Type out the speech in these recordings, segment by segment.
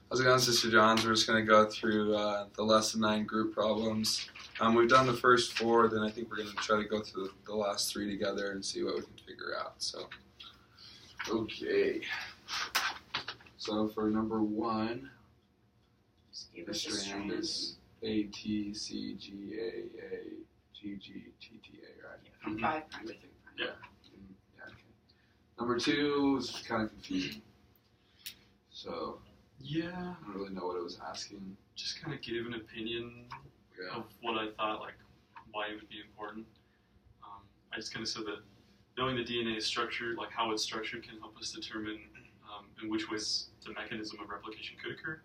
How's it going, Sister Johns? We're just going to go through the lesson 9 group problems. We've done the first 4, then I think we're going to try to go through the last 3 together and see what we can figure out. So, okay. So for number 1, the strand is A, T, C, G, A, A, G, G, T, T, A, right? Yeah, from 5 prime to 3 prime. Yeah. Yeah, okay. Number 2 is kind of confusing. So, yeah, I don't really know what it was asking. just kind of gave an opinion Yeah. of what I thought, like, why it would be important. I just kind of said that knowing the DNA structure, like how it's structured, can help us determine in which ways the mechanism of replication could occur.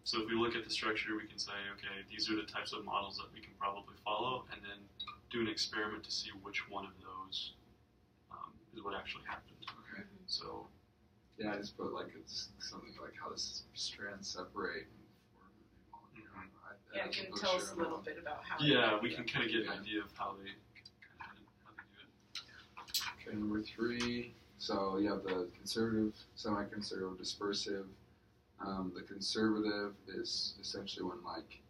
So if we look at the structure, we can say, okay, these are the types of models that we can probably follow, and then do an experiment to see which one of those is what actually happened. Okay. So, Yeah, I just put like it's something like how the strands separate. Yeah, can you tell us a little bit about how? yeah, we can kind of get an idea of how they do it. Okay, number 3. So you have the conservative, semi-conservative, dispersive. The conservative is essentially when like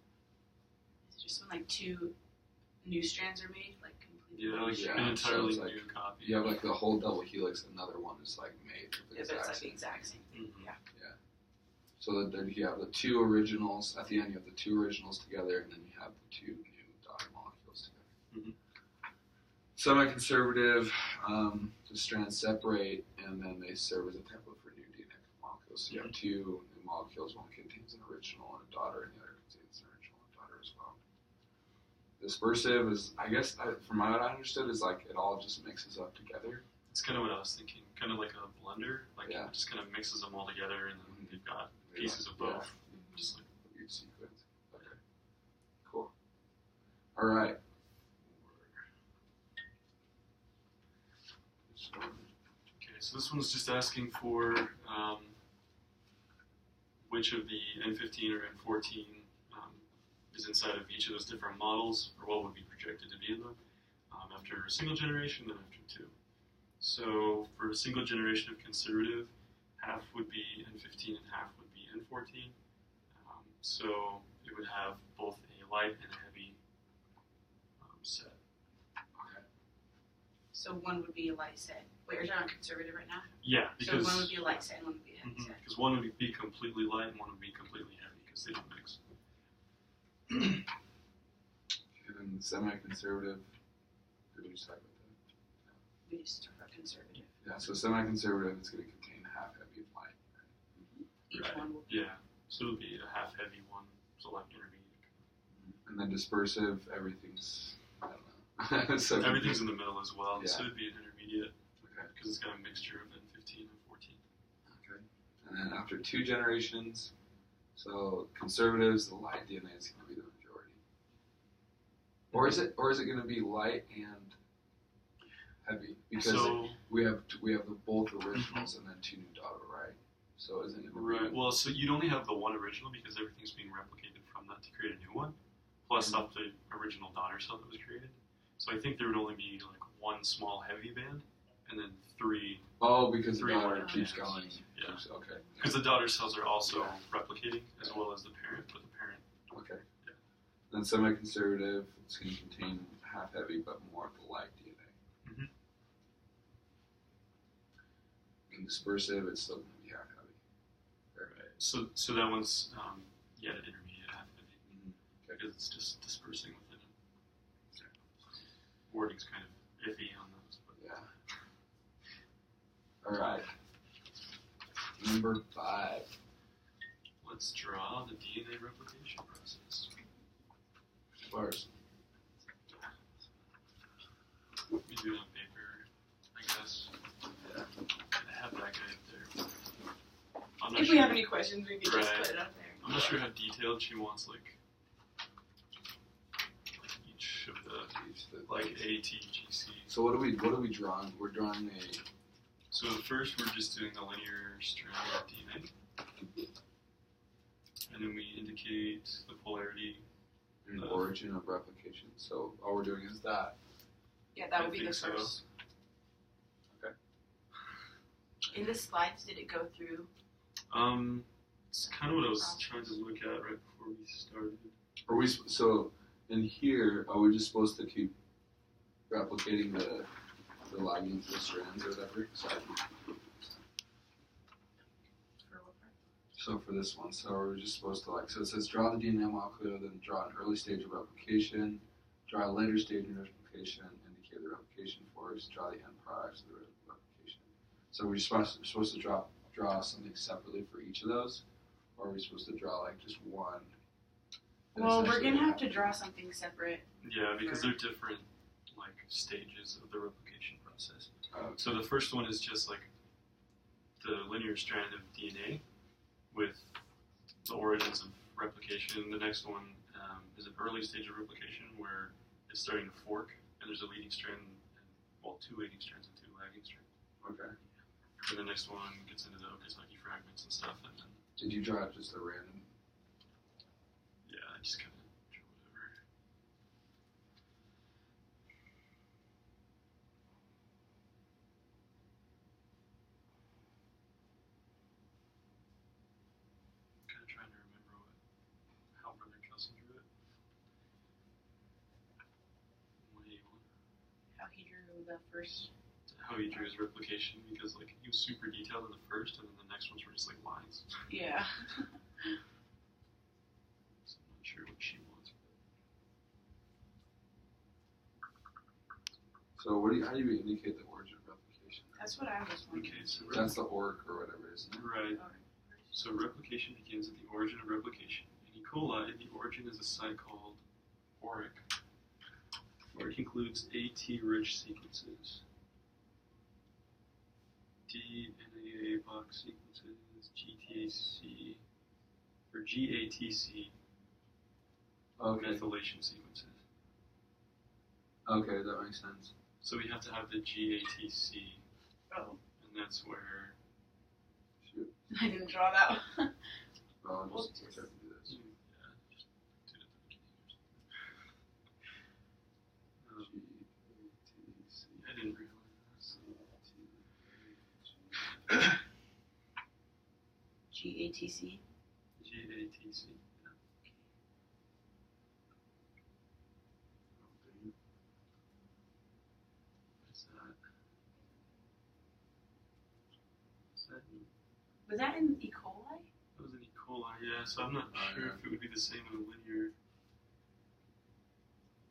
It's just when like 2 new strands are made, like completely. Yeah, like new Yeah, an strands. entirely so it's new copy. you have like the whole double helix, another one is like made with the Yeah, but it's exact like the same. exact same thing. Mhm. Yeah. So that then you have the 2 originals. At the end, you have the 2 originals together, and then you have the 2 new daughter molecules together. Mhm. Semi-conservative, the strands separate, and then they serve as a template for new DNA molecules. So you have 2 new molecules. One contains an original and a daughter, and the other contains an original and a daughter as well. Dispersive is, I guess, from what I understood, is like it all just mixes up together. It's kind of what I was thinking, kind of like a blender, like Yeah. it just kind of mixes them all together, and then you've got They pieces like- of both. Just like, Weird sequence. Okay. Cool. All right. okay, so this one's just asking for which of the N15 or N14 is inside of each of those different models, or what would be projected to be in them after a single generation, then after 2. So for a single generation of conservative, half would be N15 and half would be N14. So it would have both a light and a heavy set. Okay. So one would be a light set. Wait, you're talking about conservative right now? Yeah, because so one would be a light set and one would be a heavy set. because one would be completely light and one would be completely heavy because they don't mix. And then semi-conservative. Did we just talk about that? We just talked about conservative. Yeah. So semi-conservative is going to contain half heavy and light. Each Right. one will be. Yeah, so it would be a half heavy one, so like intermediate. And then dispersive, everything's, I don't know. So Everything's in the middle as well, Yeah. so it'd be an intermediate Okay. because it's got a mixture of N15 and 14. Okay. And then after 2 generations, so conservatives, the light DNA is going to be the majority. Or is it going to be light and heavy? Because So, we have the both originals and then 2 new daughter, right? So isn't it? right, well, so you'd only have the one original because everything's being replicated from that to create a new one, plus up the original daughter cell that was created. So I think there would only be like 1 small heavy band, and then 3, Oh, because the 3 daughter more keeps bands. going. Yeah. Okay. Because the daughter cells are also Yeah. replicating as well as the parent, but the parent. Okay. Yeah. Then semi-conservative, it's going to contain half heavy but more of the light DNA. Mhm. And dispersive, it's still going to be half heavy. Right. So that one's the intermediate half heavy Okay. because it's just dispersing within it. Wording's kind of iffy on those, but Yeah. All right. Number 5. let's draw the DNA replication process. Bars. We do it on paper, I guess. Yeah. I have that guy up there. I'm not If sure. we have any questions, we could just Right. put it up there. I'm not sure how detailed she wants, like each of the like A, T, G, C. So what are we drawing? We're drawing a. So first we're just doing the linear strand of DNA, and then we indicate the polarity. An origin of replication. So all we're doing is that. Yeah, that I would be the think so. first. Okay. In the slides, did it go through? It's kind of what I was trying to look at right before we started. Are we so in here? Are we just supposed to keep replicating the lagging to the strands or whatever? So for this one, so we're just supposed to so it says draw the DNA molecule, then draw an early stage of replication, draw a later stage of replication, indicate the replication force, draw the end products of the replication. So we're supposed to draw something separately for each of those, or are we supposed to draw just one? Well, we're gonna have to draw something separate. Yeah, because they're different stages of the replication process. Okay. So the first one is just the linear strand of DNA with the origins of replication. The next one is an early stage of replication where it's starting to fork, and there's a leading strand, two leading strands and two lagging strands. Okay. And the next one gets into the Okazaki fragments and stuff. And then, did you draw just a random? Yeah, I just kind of drew whatever. Kind of trying to remember how Brother Kelson drew it. How he drew the first. How he drew his replication, because he was super detailed in the first, and then the next ones were just lines. Yeah. So I'm not sure what she wants. So how do you indicate the origin of replication? That's what I was wondering. Okay, so That's the ORC or whatever, isn't it? right. So replication begins at the origin of replication. In E. coli, the origin is a site called ORIC. ORIC includes AT-rich sequences. DNA box sequences, GTAC, or GATC methylation sequences. Okay, that makes sense. So we have to have the GATC, Oh. and that's where. Shoot. I didn't draw that one. Well, We'll just just- have to do this. Yeah, just do it at the beginning. GATC. I didn't realize. GATC. GATC. Was that in E. coli? That was an E. coli, yeah, so I'm not sure if it would be the same in a linear.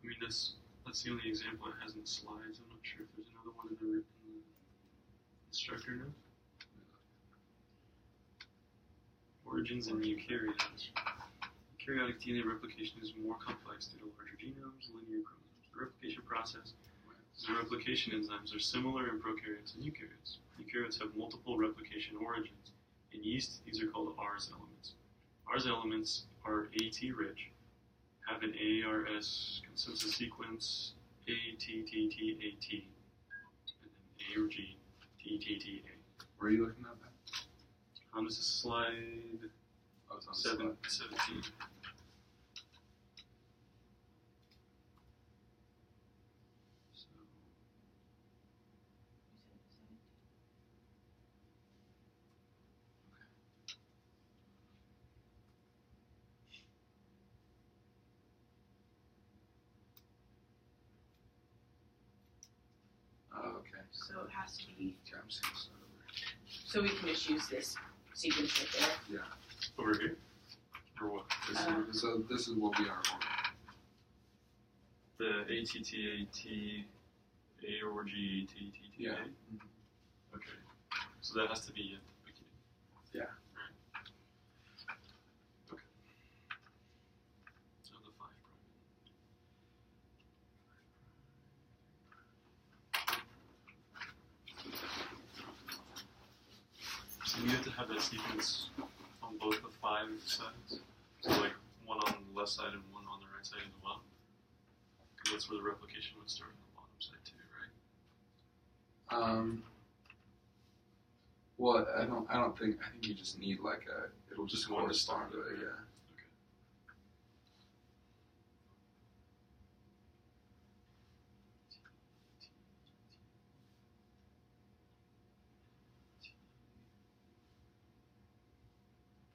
I mean, that's the only example it has in slides. I'm not sure if there's another one in the instructor now. Origins in eukaryotes. Eukaryotic DNA replication is more complex due to larger genomes, linear chromosomes. The replication process and replication enzymes are similar in prokaryotes and eukaryotes. Eukaryotes have multiple replication origins. In yeast, these are called ARS elements. ARS elements are AT-rich, have an ARS consensus sequence ATTTAT, and then A or G, TTTA. Where are you looking at that? This is slide Oh, it's on the slide. 17. Oh, okay. So it has to be. Okay, I'm seeing this over. So we can just use this sequence right there. Over here? Or what? This will be our order. The ATTAT, A or G, TTTA? Yeah. Okay. So that has to be at the beginning. Yeah. Right. Okay. So the 5 prime. So you have to have that sequence on both the 5 sides. So one on the left side and one on the right side as well. Because that's where the replication would start on the bottom side too, right? Well, I don't think you just need it'll just correspond to it, yeah.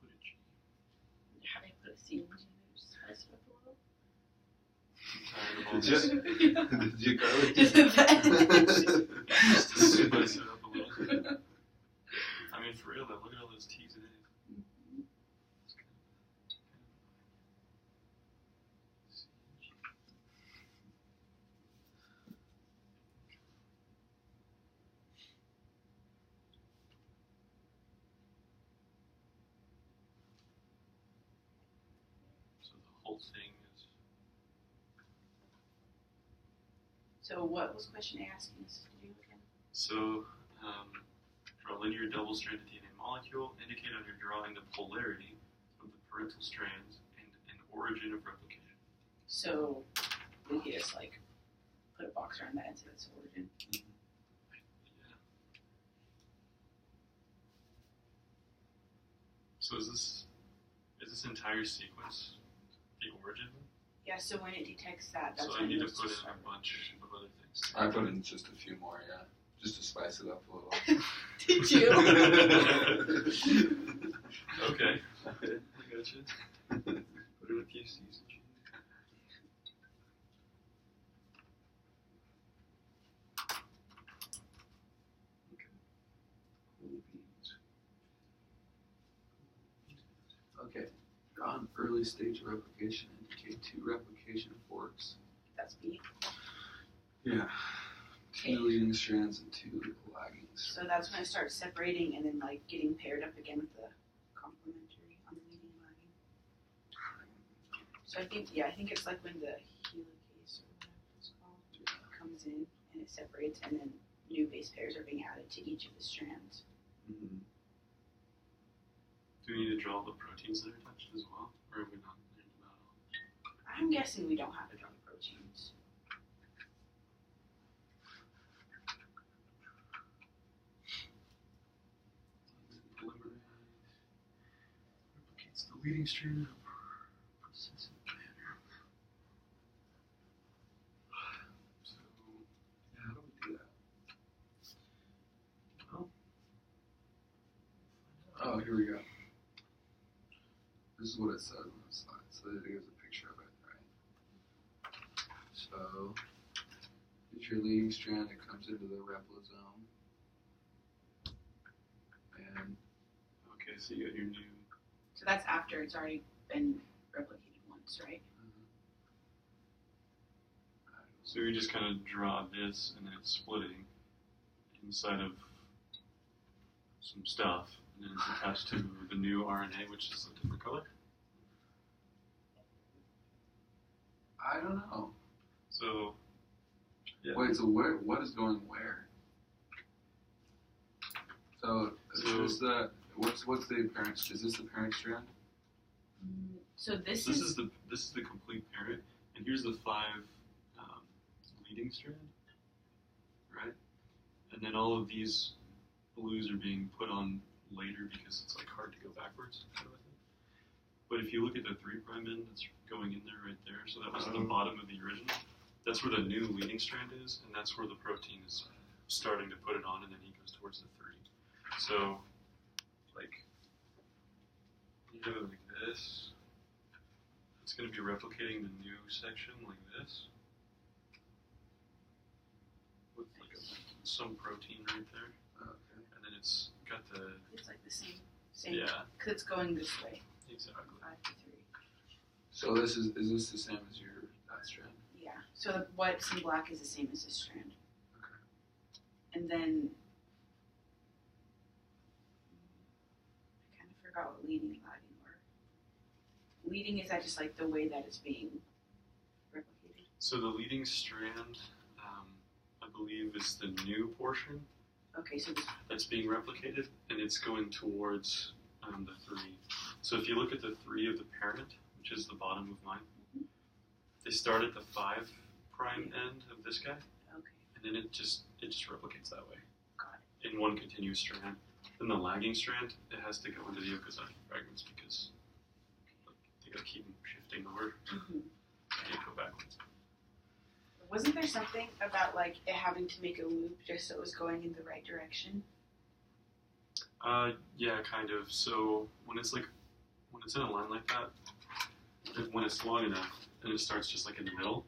Put a G. seams, just spice it up a I'm Did tired of all you? this. Did you, Carly? Just Just to spice it up a little. I mean, for real though, look at all those T's and A's. It's kind so the whole thing is. So what was question A asking us to do again? So, draw a linear double-stranded DNA molecule. Indicate on your drawing the polarity of the parental strands and an origin of replication. So we could just like put a box around that and say that's the origin. Yeah. So is this entire sequence the origin? Yeah, so when it detects that, that's So I when need to it's put in just a bunch of other things. I put in just a few more, yeah, just to spice it up a little. Did you? Okay. I gotcha. Put in a few C's and G's. Okay. Cool beans. Okay. Draw an early stage of replication. Indicate 2 replication forks. That's B. Yeah. 2 leading strands and 2 lagging strands. So that's when it starts separating and then like getting paired up again with the complementary on the leading and lagging. So I think it's like when the helicase or whatever it's called comes in and it separates and then new base pairs are being added to each of the strands. Mm-hmm. Do we need to draw the proteins that are attached as well? Or have we not learned about all? I'm guessing we don't have to draw the proteins. Replicates the leading strand in a persistent manner. So, Yeah, how do we do that? well, Oh, here we go. This is what it says on the slide. So it gives a picture of it, right? So, it's your leading strand. It comes into the replosome. And okay, so you got your new. So that's after it's already been replicated once, right? So you just kind of draw this and then it's splitting inside of some stuff. And then it's attached to the new RNA, which is a different color. I don't know. So, yeah. Wait, so what is going where? So, is the what's the parent? Is this the parent strand? So this This is is the complete parent, and here's the 5 leading strand, right? And then all of these blues are being put on later because it's like hard to go backwards, kind of thing. But if you look at the 3' end that's going in there right there, so that was at the bottom of the original. That's where the new leading strand is, and that's where the protein is starting to put it on, and then he goes towards the 3. So, like, you have it like this. It's going to be replicating the new section like this, with like some protein right there, Okay. and then it's got the it's like the same, yeah, because it's going this way, exactly. 5 to 3. So this is this the same as your that strand? Yeah. So the whites and black is the same as this strand. Okay. And then I kind of forgot what leading and lagging were. Leading, is that just like the way that it's being replicated? So the leading strand, I believe, is the new portion Okay, so this, that's being replicated, and it's going towards the 3. So if you look at the 3 of the parent, which is the bottom of mine, they start at the 5' end of this guy, okay, and then it just replicates that way got it. in one continuous strand. Then the lagging strand, it has to go into the Okazaki fragments because like, they gotta keep them shifting over. Mm-hmm. They can't go backwards. Wasn't there something about like it having to make a loop just so it was going in the right direction? Yeah, kind of. So when it's in a line like that, when it's long enough and it starts just like in the middle,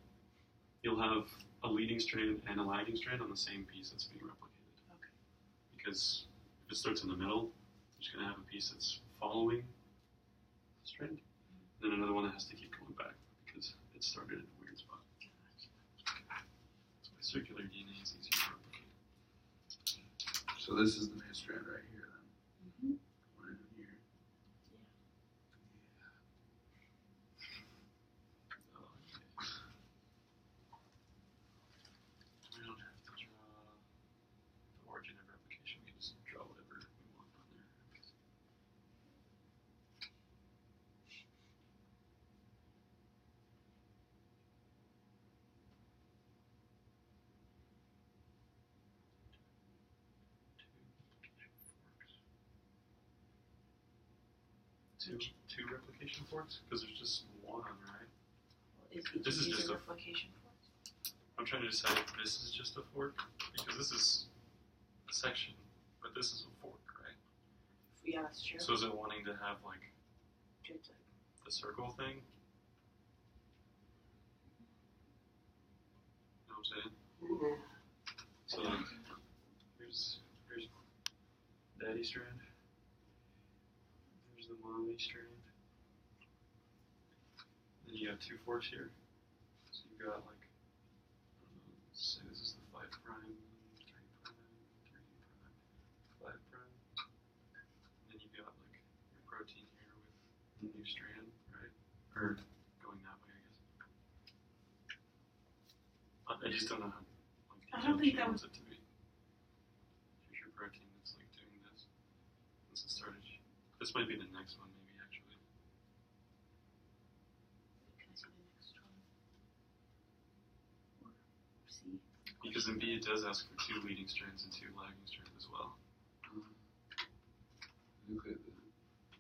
you'll have a leading strand and a lagging strand on the same piece that's being replicated. Okay. Because if it starts in the middle, you're just going to have a piece that's following the strand, and then another one that has to keep going back because it started in a weird spot. That's why circular DNA is easier to replicate. So this is the new strand right here then. Mm-hmm. One in here. We don't have to draw the origin of replication. We can just draw whatever we want on there. Two replication forks? Because there's just one, right? Well, This is just a replication fork. I'm trying to decide if this is just a fork, because this is a section, but this is a fork, right? Yeah, that's true. So is it wanting to have like Good. the circle thing? You know what I'm saying? So like, here's daddy strand. There's the mommy strand. Then you got two forks here. So you got like, I don't know, say this is the 5 prime, 3 prime, 3 prime, 5 prime. And then you got like your protein here with the new strand, right? Or going that way, I guess. I just don't know how like I don't think she that wants it to be. Here's your protein that's like doing this. Once it started, this might be the next one, maybe actually. Can I see the next one? Or C? Because in B it does ask for 2 leading strands and 2 lagging strands as well. Look at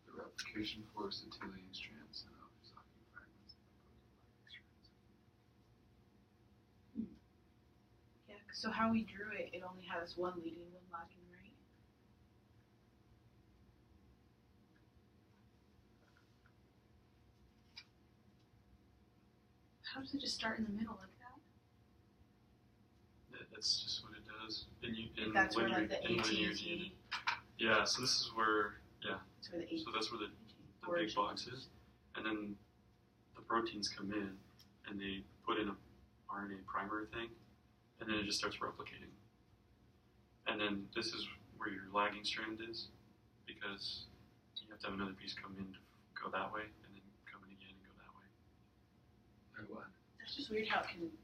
the replication forks, the 2 leading strands, and others locking fragments and opposing lagging strands. Yeah, so how we drew it, it only has one leading, one lagging, right? How does it just start in the middle like that? That's just what it does. And you, and That's when where you're, like the and when you're ATG, yeah, so this is where, yeah, that's where the so that's where the big origin box is. And then the proteins come in and they put in a RNA primer thing, and then it just starts replicating. And then this is where your lagging strand is, because you have to have another piece come in to go that way, and then come in again and go that way. Like what? That's just weird how it can do that.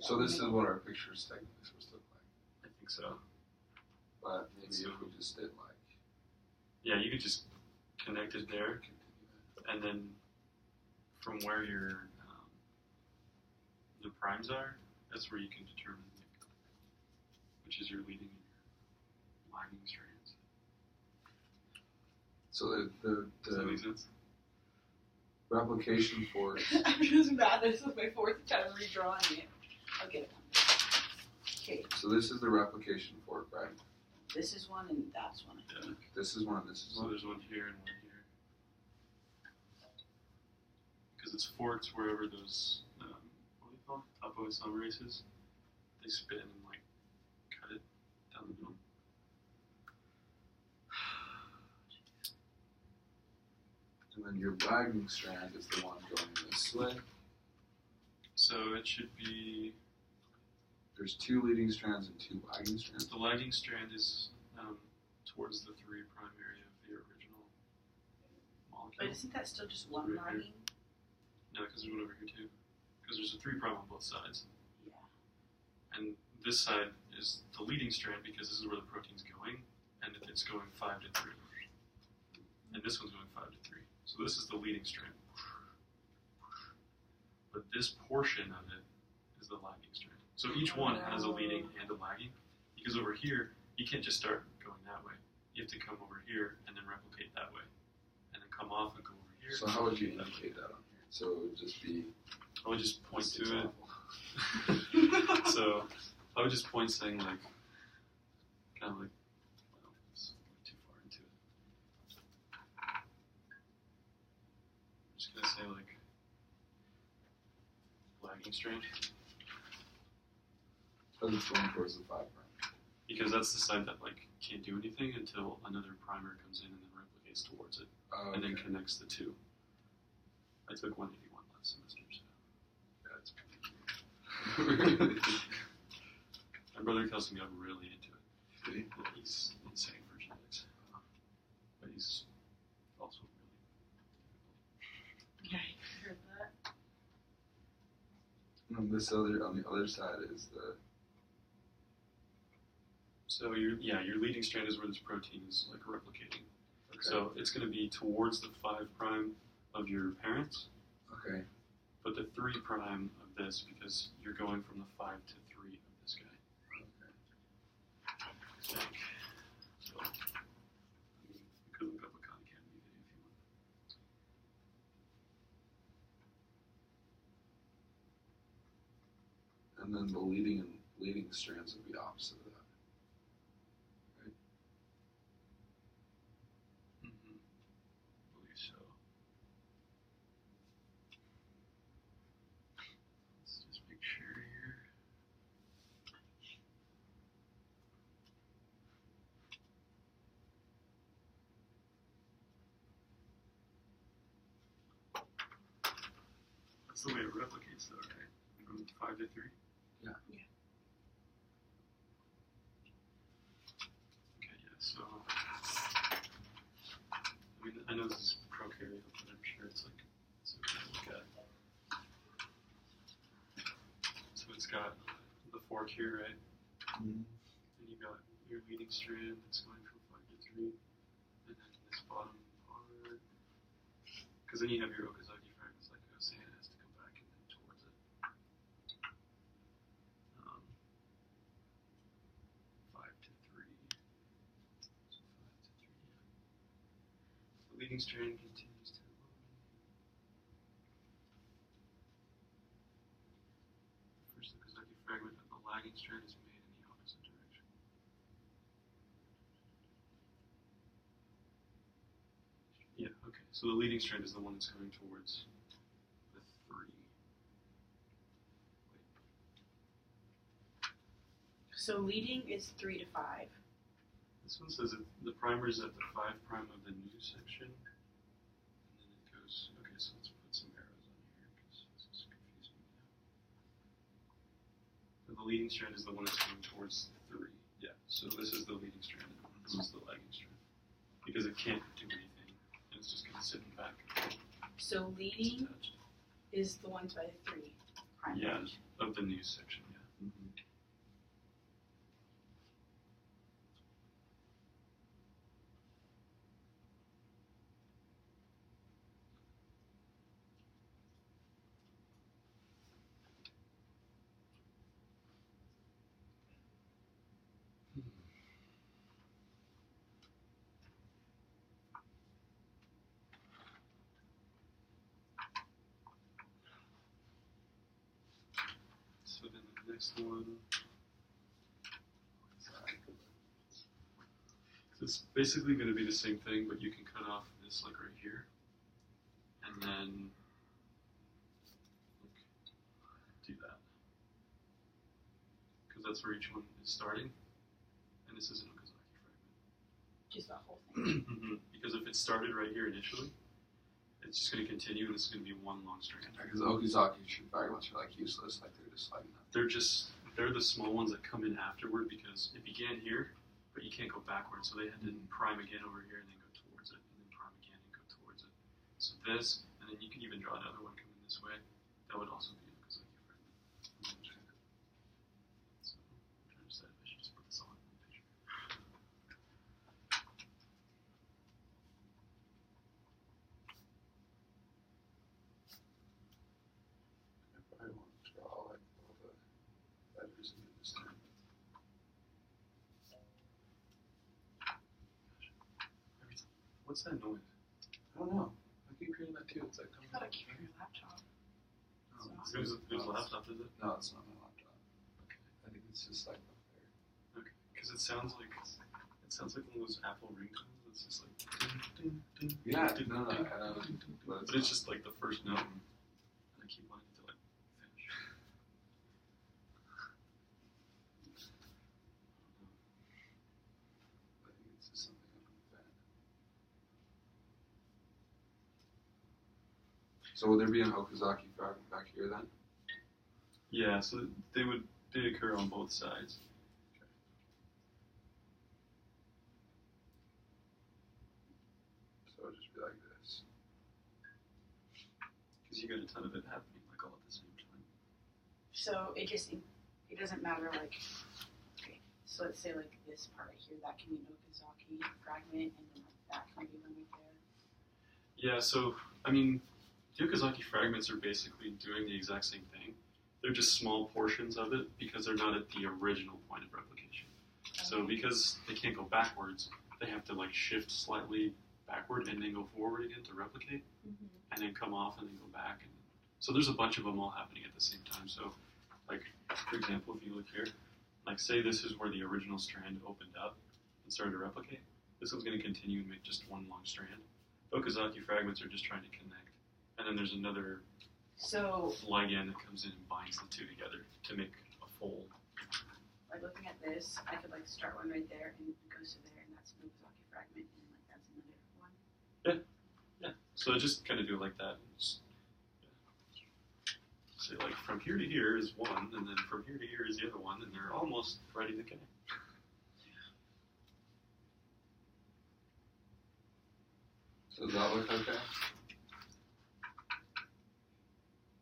So this is what our picture is technically supposed to look like. I think so. But maybe So- if we just did like Yeah, you could just connect it there, continue and then from where your the primes are, that's where you can determine like, which is your leading and your lagging strands. So Does that make the sense? replication forks. I'm just mad. This is my 4th time redrawing it. I'll get it. Okay, So this is the replication fork, right? this is one and that's one. I Yeah. think. This is one. This is So one. there's one here and one here. Because it's forked wherever those, what do you call it? Topoisomerases. They spin and like cut it down the middle. And then your lagging strand is the one going this way. So it should be, There's 2 leading strands and 2 lagging strands. the lagging strand is towards the 3 prime area of the original molecule. But isn't that still just one Right here. lagging? No, because there's one over here too. Because there's a 3 prime on both sides. Yeah. And this side is the leading strand because this is where the protein's going, and it's going 5 to 3. And this one's going 5 to 3. So this is the leading strand. But this portion of it is the lagging strand. So each one has a leading and a lagging. Because over here, you can't just start going that way. You have to come over here and then replicate that way. And then come off and go over here. So how would you indicate that on here? So it would just be. I would just point this to it. example. So I would just point saying like, kind of like, well, it's too far into it. I'm just gonna say like, lagging strand. Because it's going towards the 5 prime. Because that's the side that like can't do anything until another primer comes in and then replicates towards it, Oh, and then okay. connects the two. I took 181 last semester, so my brother Kelson got really into it. Did he? Yeah, he's insane for genetics, but he's also really Yeah, I heard that. And on the other side is the. So your leading strand is where this protein is like replicating. Okay. So it's going to be towards the 5 prime of your parents, Okay. but the 3 prime of this because you're going from the 5 to 3 of this guy. Okay. I think. So, I mean, you could look up a Khan Academy video if you want. And then the leading strands would be opposite of that. Mm-hmm. I believe so. Let's just make sure here. That's the way it replicates though, right? From 5 to 3? Yeah. Yeah. Okay, yeah, so I mean I know this is prokaryote, but I'm sure it's okay to look at. So it's got the fork here, right? Mm-hmm. And you got your leading strand that's going from 5 to 3, and then this bottom part. Because then you have your Okazaki fragments like I was saying, it has to come back and then towards it. 5 to 3. So 5 to 3, yeah. The leading strand continues to elongate. The first Okazaki fragment of the lagging strand is made in the opposite direction. Yeah, okay. So the leading strand is the one that's going towards the 3. So leading is 3 to 5. This one says that the primer is at the 5 prime of the new section, and then it goes. Okay, so let's put some arrows on here because this is confusing me now. So the leading strand is the one that's going towards the 3. Yeah, so this is the leading strand, and this is the lagging strand because it can't do anything, and it's just going to sit in back. So leading is the ones by the 3 prime. Yeah, of the new section. Yeah. Mm-hmm. So then the next one. So it's basically going to be the same thing, but you can cut off this like right here, and then like, do that, because that's where each one is starting, and this is an Okazaki Just that whole thing. fragment. Because if it started right here initially, it's just going to continue, and it's going to be one long strand. Because Okazaki fragments are like useless, like they're just like nothing. They're the small ones that come in afterward because it began here, but you can't go backwards, so they had to prime again over here and then go towards it, and then prime again and go towards it. So this, and then you can even draw another one coming this way. That would also be an Okazaki fragment. So I'm trying to decide if I should just put this all in one picture. I probably want to draw like all the letters into this thing. What's that noise? I don't know. I keep hearing that too. It's like You gotta carry your laptop. No, It's Whose laptop is it? No, it's not my laptop. Okay. I think it's just like up there. Okay. Because it sounds like one of those Apple ringtones. It's just like. Yeah, no, I know. But it's just like the first note, and I keep wanting it to like finish. So will there be an Okazaki fragment back here then? Yeah, so they occur on both sides. So it'll just be like this. Because you get a ton of it happening like all at the same time. So it doesn't matter like, okay, so let's say like this part right here, that can be an Okazaki fragment, and then like that can be one right there. Yeah, so I mean, the Okazaki fragments are basically doing the exact same thing. They're just small portions of it because they're not at the original point of replication. So because they can't go backwards, they have to like shift slightly backward and then go forward again to replicate, and then come off and then go back. And so there's a bunch of them all happening at the same time. So, like for example, if you look here, like say this is where the original strand opened up and started to replicate. This one's going to continue and make just one long strand. Okazaki fragments are just trying to connect, and then there's another ligand that comes in and binds the two together to make a fold. Like looking at this, I could like start one right there and it goes to there, and that's an Okazaki fragment, and like that's another one. Yeah. So just kind of do it like that. Just, say like from here to here is one, and then from here to here is the other one, and they're almost ready to connect. So does that look okay?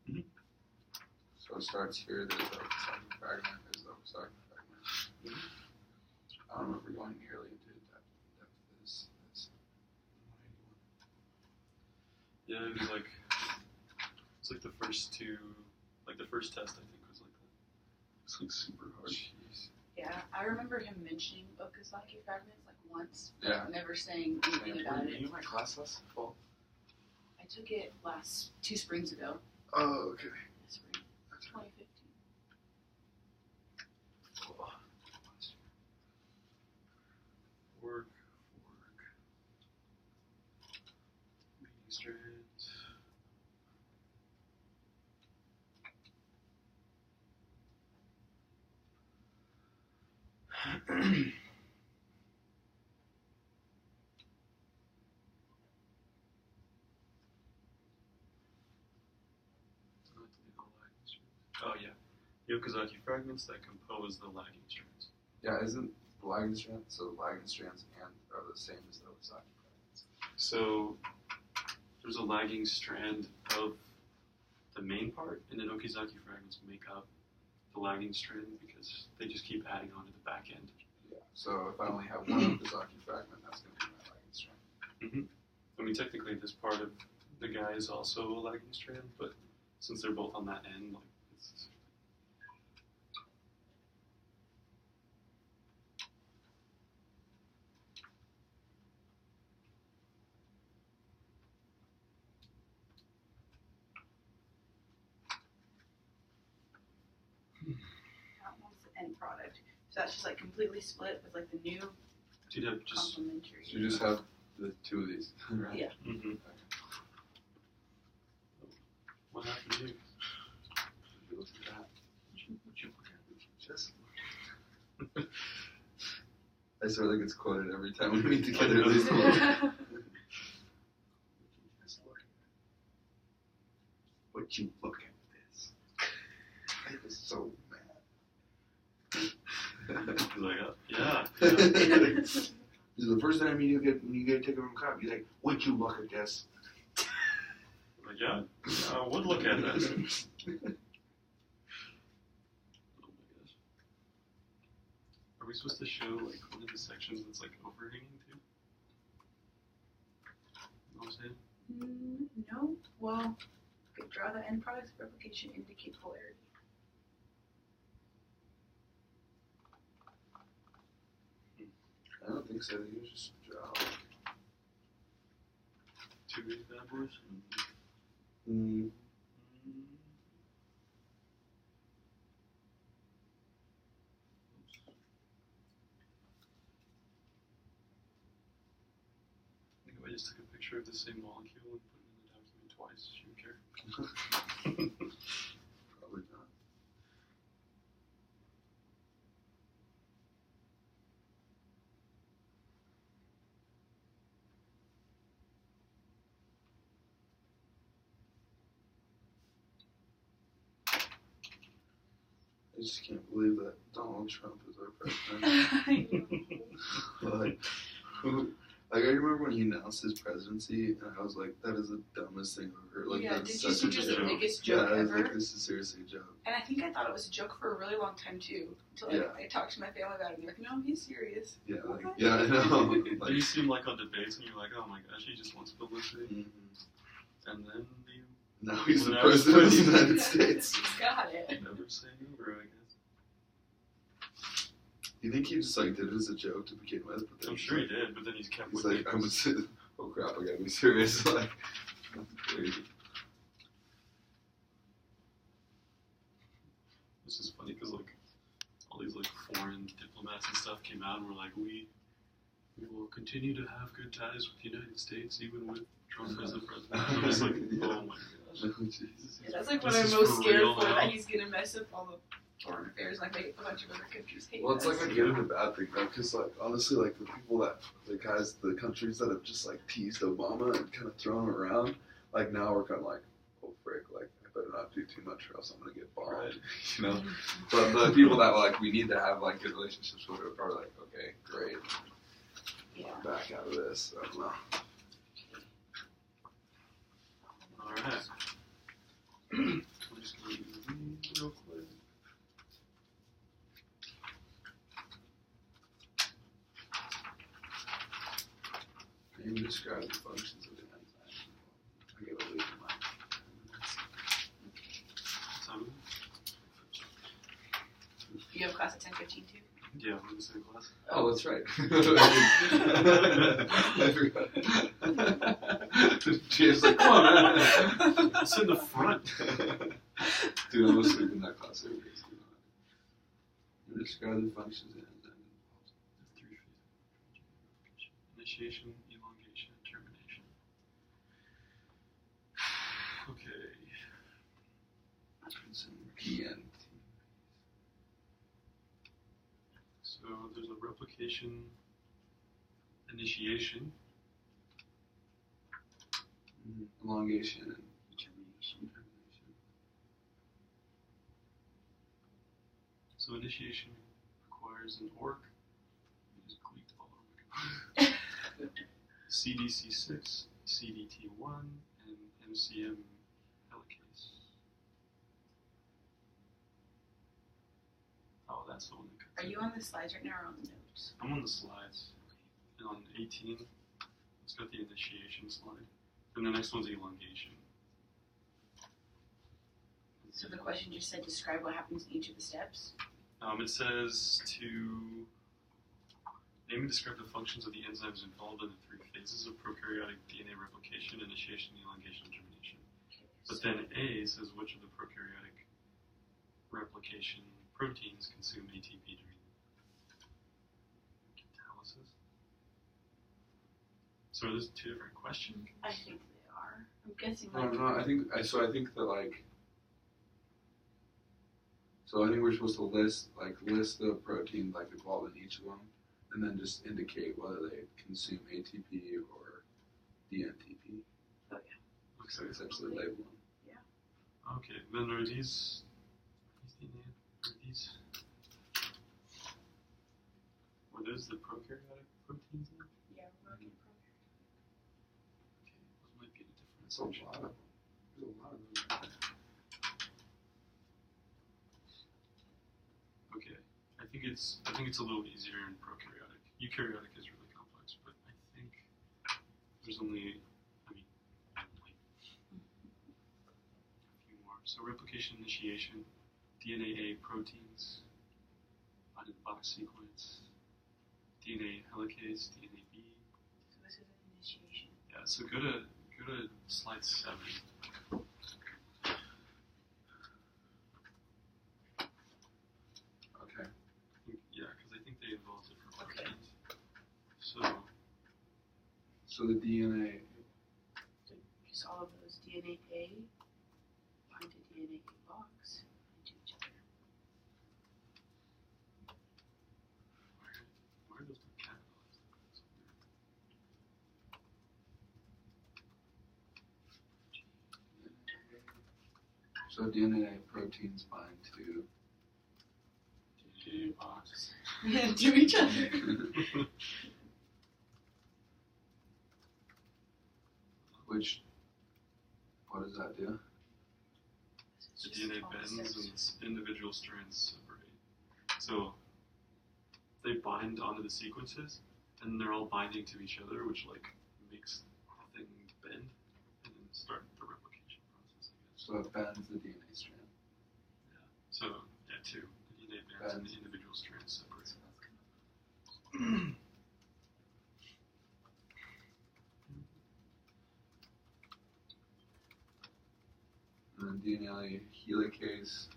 Mm-hmm. So it starts here, there's the Okazaki fragment, there's the Okazaki fragment. Mm-hmm. I don't remember going nearly into depth this. Yeah, it was like it's like the first two, like the first test I think was like that. It's like super hard. Jeez. Yeah, I remember him mentioning Okazaki fragments like once, but Yeah. never saying anything about Were it. you in my class last fall? I took it 2 springs ago. Oh, okay. This spring, 2015. Fork. Leading strands. Oh yeah, the Okazaki fragments that compose the lagging strands. Yeah, isn't the lagging strand, so the lagging strands are the same as the Okazaki fragments? So there's a lagging strand of the main part, and then Okazaki fragments make up the lagging strand because they just keep adding on to the back end. Yeah, so if I only have one Okazaki fragment, that's going to be my lagging strand. I mean, technically, this part of the guy is also a lagging strand, but since they're both on that end, like it's. That one's the end product. So that's just like completely split with like the new You'd have just. complementary. So you just have the two of these, right? Yeah. Mm-hmm. What happened to you? You look at that. Would you look at Just I swear that gets quoted every time we meet together. At least once. Just look at it. Would you look at this? I was so mad. He's like, yeah. This is the first time you get when you get a ticket from a cop. You're like, would you look at this? I'm like, yeah, I would look at this. Oh my gosh. Are we supposed to show like one of the sections that's like overhanging too? You know what I'm saying? No. Well, okay, draw the end products of replication indicate polarity. I don't think so. You just draw. Two big bad boys. Mm. I just took a picture of the same molecule and put it in the document twice. You don't care? Probably not. I just can't believe that Donald Trump is our president. Like, I remember when he announced his presidency, and I was like, that is the dumbest thing I've ever heard. Like, yeah, that's did you such think a it was the joke. biggest Yeah, joke I was ever? like, this is seriously a joke. And I think I thought it was a joke for a really long time too. Until I talked to my family about it, and they're like, "No, he's serious." Yeah, like, What? yeah, I know. Like, you seem like on debates, and you're like, oh my gosh, he just wants publicity. Mhm. And then Now he's the Now president of the he's United States. He's got it. never say never, I guess. You think he just like did it as a joke to begin with? But then I'm sure he did, but then he's kept He's with like, it. I'm gonna oh crap, I gotta be serious. Like, that's crazy. This is funny because like all these like foreign diplomats and stuff came out and were like, we will continue to have good ties with the United States even with Trump as the president. I'm just like, oh my gosh. Oh, Jesus. Yeah, that's like what This I'm is most for scared real for. now? That he's gonna mess up all the foreign affairs, like make a bunch of other countries hate Well, it's us. like a good and a bad thing though, because like honestly, like the people that the countries that have just like teased Obama and kind of thrown him around, like now we're kind of like, oh frick, like I better not do too much or else I'm gonna get bombed, Right. you know. But the people that like we need to have like good relationships with are like, okay, great, Yeah. back out of this. I don't know. Alright. I'm just going to read real quick. Can you describe the functions of the enzyme? I gotta leave mine. Simon? You have class at 10:15 too. Yeah, we're in the same class. Oh, that's right. I forgot. James like, come on, man. It's in the front. Dude, I'm gonna sleep in that class every day. Describe the functions of the enzyme. Initiation, elongation, and termination. Okay. PN. So there's a replication initiation. Elongation and termination. So initiation requires an ORC. It is Greek all over. CDC6, CDT1, and MCM helicase. Oh, that's the one that cuts Are it. you on the slides right now or on the notes? I'm on the slides. And on 18, it's got the initiation slide. And the next one's elongation. So the question just said describe what happens in each of the steps. It says to name and describe the functions of the enzymes involved in the three phases of prokaryotic DNA replication, initiation, elongation, and termination. But then A says which of the prokaryotic replication proteins consume ATP during catalysis. So are those two different questions? I think they are. I'm guessing No, like no, I think that like. So I think we're supposed to list the protein like involved in each of them, and then just indicate whether they consume ATP or DNTP. Oh yeah. So essentially label them. Okay, then are these were those the prokaryotic proteins then? Yeah, we're working program. Okay, those might be a different That's a lot of them. There's a lot of them. Okay, I think it's a little easier in prokaryotic. Eukaryotic is really complex, but I think there's only a few more. So replication initiation, DNA A proteins, binding box sequence, DNA helicase, DNA B. So this is an initiation. Yeah, so go to slide 7. Okay. Yeah, because I think they involve different Okay. proteins. So the DNA. Just all of those DNA A bind to DNA A box into each other. Where does the catalyze? That's weird. So DNA proteins bind to box. To each other. Which, what does that do? The DNA bends and its individual strands separate. So they bind onto the sequences, and they're all binding to each other, which like makes the thing bend and then start the replication process, I guess. So it bends the DNA strand. So yeah, two. The DNA bends and the individual strands separate. And then DNA helicase.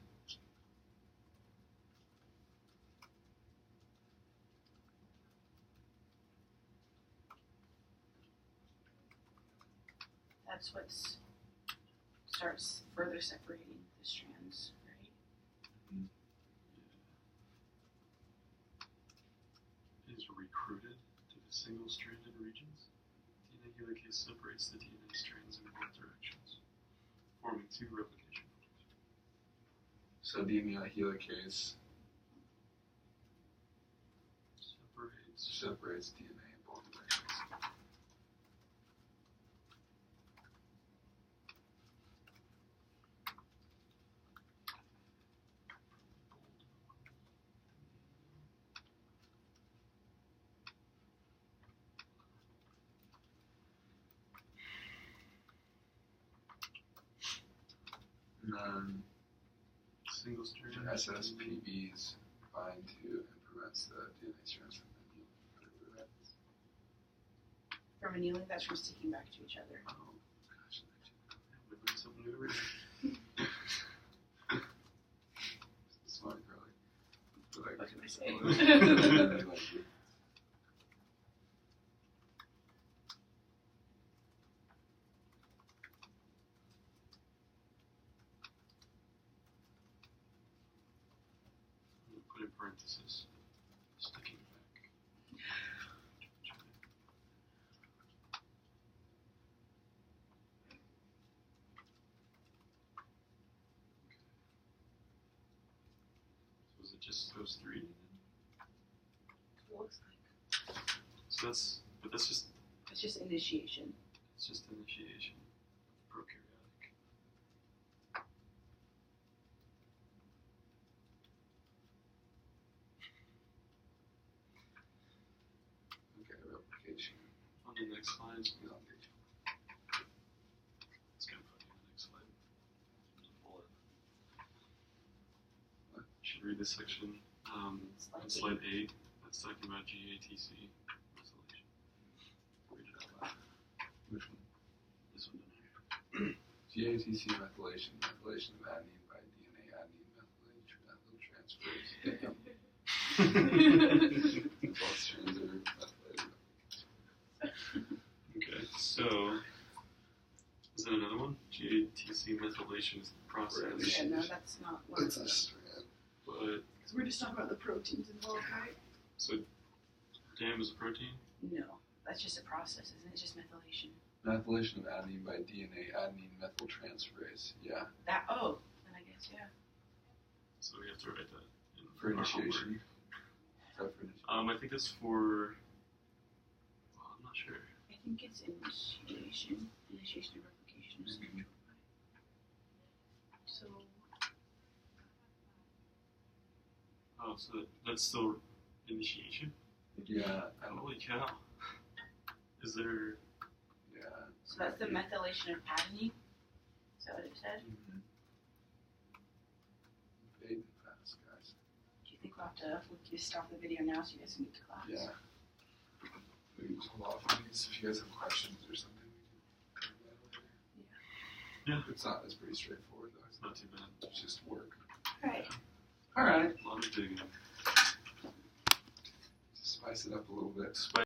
That's what starts further separating the strands, right? Is recruited to the single-stranded regions. DNA helicase separates the DNA strands in both directions, forming two replication forks. So DNA helicase separates DNA in both directions. And then Single-stranded SSPBs bind to and prevents the DNA strands from annealing. From annealing, that's from sticking back to each other. Oh gosh, We learn something new every day. smart girly. But What can I say? Put in parenthesis. Sticking back. So is it just those three? Looks like. So that's just It's just initiation. it's just initiation. Prokaryotic. Okay, replication. On the next slide. It's Elongation. gonna put you on the next slide. There's a bullet. You should read this section on slide 8. That's talking about GATC methylation. Read it out loud. Which one? This one down here. GATC methylation. Methylation of adenine by DNA adenine methyl transferase. Damn. Both strands are methylated. Okay, so is that another one? GATC methylation is the process. Yeah, no, that's not one of It's a them. strand. But Because we're just talking about the proteins involved, right? so DAM is a protein? No, that's just a process, isn't it? It's just methylation. Methylation of adenine by DNA adenine methyl transferase. Yeah. That, oh, then I guess, yeah. So we have to write that in For our initiation. Is that for initiation? homework. I think that's for. Well, I'm not sure. I think it's initiation. Initiation of replication is controlled by. So, Oh, so that's still initiation? Yeah. I don't. Holy cow. Is there. Yeah. so that's the methylation of adenine? Is that what it said? Mm-hmm. Fading fast, guys. Do you think we'll have to just stop the video now so you guys can get to class? Yeah. We can just hold off on these if you guys have questions or something. We can cover that later. Yeah. It's not. It's pretty straightforward though. It's not too bad. It's just work. Alright. All right. A lot of digging. Just spice it up a little bit.